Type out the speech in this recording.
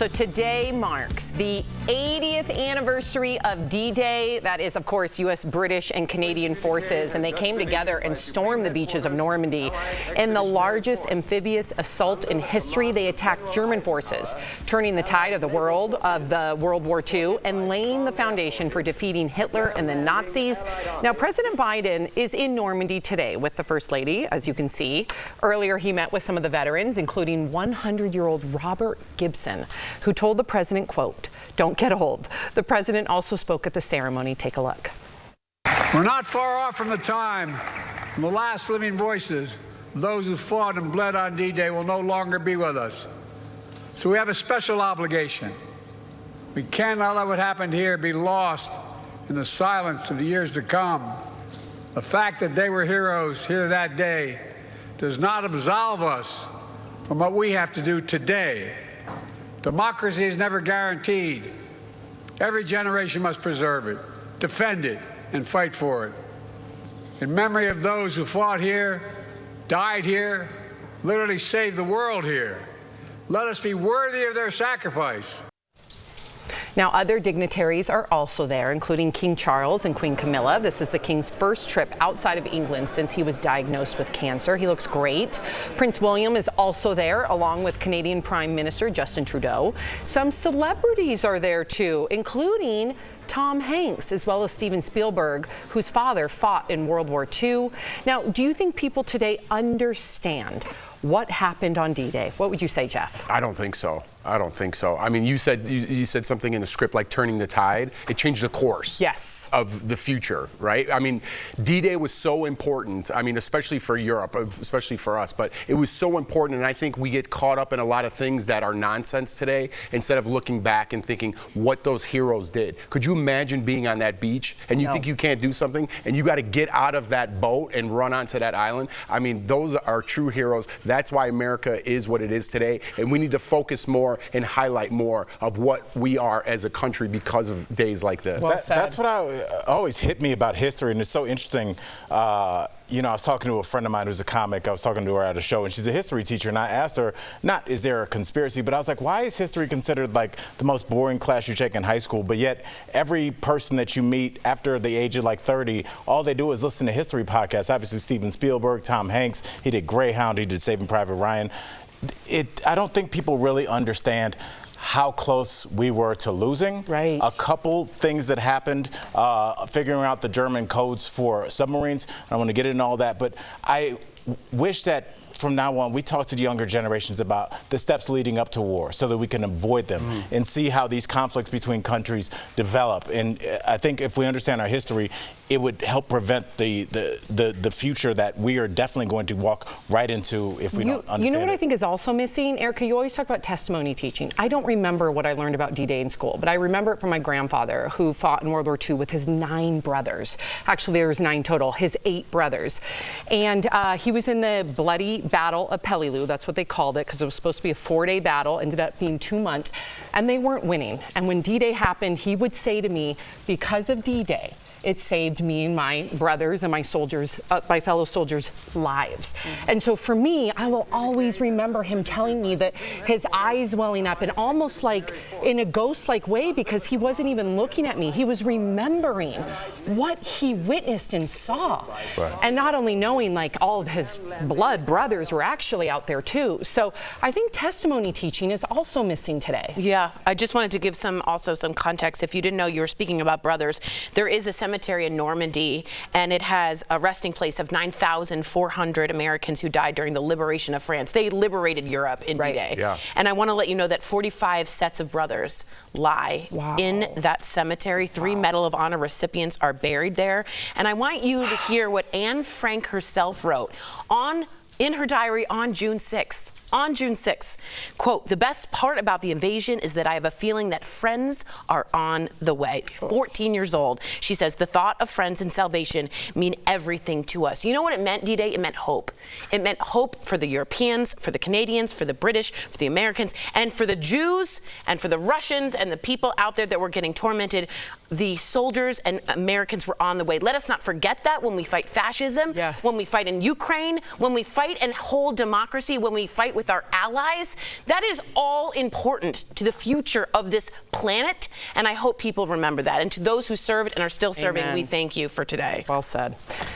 So today marks the 80th anniversary of D-Day. That is, of course, U.S., British, and Canadian forces, and they came together and stormed the beaches of Normandy. In the largest amphibious assault in history, they attacked German forces, turning the tide of the World War II and laying the foundation for defeating Hitler and the Nazis. Now, President Biden is in Normandy today with the First Lady, as you can see. Earlier, he met with some of the veterans, including 100-year-old Robert Gibson, who told the president, quote, "Don't get old." The president also spoke at the ceremony. Take a look. We're not far off from the time when the last living voices of those who fought and bled on D-Day will no longer be with us. So we have a special obligation. We cannot let what happened here be lost in the silence of the years to come. The fact that they were heroes here that day does not absolve us from what we have to do today. Democracy is never guaranteed. Every generation must preserve it, defend it, and fight for it. In memory of those who fought here, died here, literally saved the world here, let us be worthy of their sacrifice. Now, other dignitaries are also there, including King Charles and Queen Camilla. This is the king's first trip outside of England since he was diagnosed with cancer. He looks great. Prince William is also there, along with Canadian Prime Minister Justin Trudeau. Some celebrities are there, too, including Tom Hanks, as well as Steven Spielberg, whose father fought in World War II. Now, do you think people today understand what happened on D-Day? What would you say, Jeff? I don't think so. I don't think so. I mean, you said something in the script like turning the tide. It changed the course. Yes. Of the future, right? I mean, D-Day was so important. I mean, especially for Europe, especially for us, but it was so important. And I think we get caught up in a lot of things that are nonsense today instead of looking back and thinking what those heroes did. Could you imagine being on that beach and you think you can't do something and you got to get out of that boat and run onto that island? I mean, those are true heroes. That's why America is what it is today. And we need to focus more and highlight more of what we are as a country because of days like this. Well, that's what always hit me about history, and it's so interesting. You know, I was talking to a friend of mine who's a comic. I was talking to her at a show, and she's a history teacher, and I asked her, not is there a conspiracy, but I was like, why is history considered like the most boring class you take in high school? But yet every person that you meet after the age of like 30, all they do is listen to history podcasts. Obviously, Steven Spielberg, Tom Hanks, he did Greyhound, he did Saving Private Ryan. I don't think people really understand how close we were to losing. Right. A couple things that happened, figuring out the German codes for submarines. I want to get into all that, but I wish that from now on, we talk to the younger generations about the steps leading up to war so that we can avoid them and see how these conflicts between countries develop. And I think if we understand our history, it would help prevent the future that we are definitely going to walk right into if we don't understand. You know what I think is also missing, Erica? You always talk about testimony teaching. I don't remember what I learned about D-Day in school, but I remember it from my grandfather who fought in World War II with his 9 brothers. Actually, there was 9 total, his 8 brothers. And he was in the bloody Battle of Peleliu. That's what they called it because it was supposed to be a 4-day battle, ended up being 2 months, and they weren't winning. And when D-Day happened, he would say to me, because of D-Day, it saved me and my brothers and my soldiers, my fellow soldiers' lives. And so for me, I will always remember him telling me that his eyes welling up and almost like in a ghost-like way because he wasn't even looking at me. He was remembering what he witnessed and saw. Right. And not only knowing like all of his blood brothers were actually out there too. So I think testimony teaching is also missing today. Yeah, I just wanted to give some context. If you didn't know you were speaking about brothers, there is a cemetery in Normandy, and it has a resting place of 9,400 Americans who died during the liberation of France. They liberated Europe in D-Day. Yeah. And I want to let you know that 45 sets of brothers lie in that cemetery. 3 Medal of Honor recipients are buried there. And I want you to hear what Anne Frank herself wrote in her diary on June 6th. On June 6th, quote, "The best part about the invasion is that I have a feeling that friends are on the way." 14 years old. She says, "The thought of friends and salvation mean everything to us." You know what it meant, D-Day? It meant hope. It meant hope for the Europeans, for the Canadians, for the British, for the Americans, and for the Jews, and for the Russians, and the people out there that were getting tormented. The soldiers and Americans were on the way. Let us not forget that when we fight fascism, when we fight in Ukraine, when we fight and hold democracy, when we fight with with our allies. That is all important to the future of this planet, and I hope people remember that. And to those who served and are still serving, Amen. we thank you for today. Well said.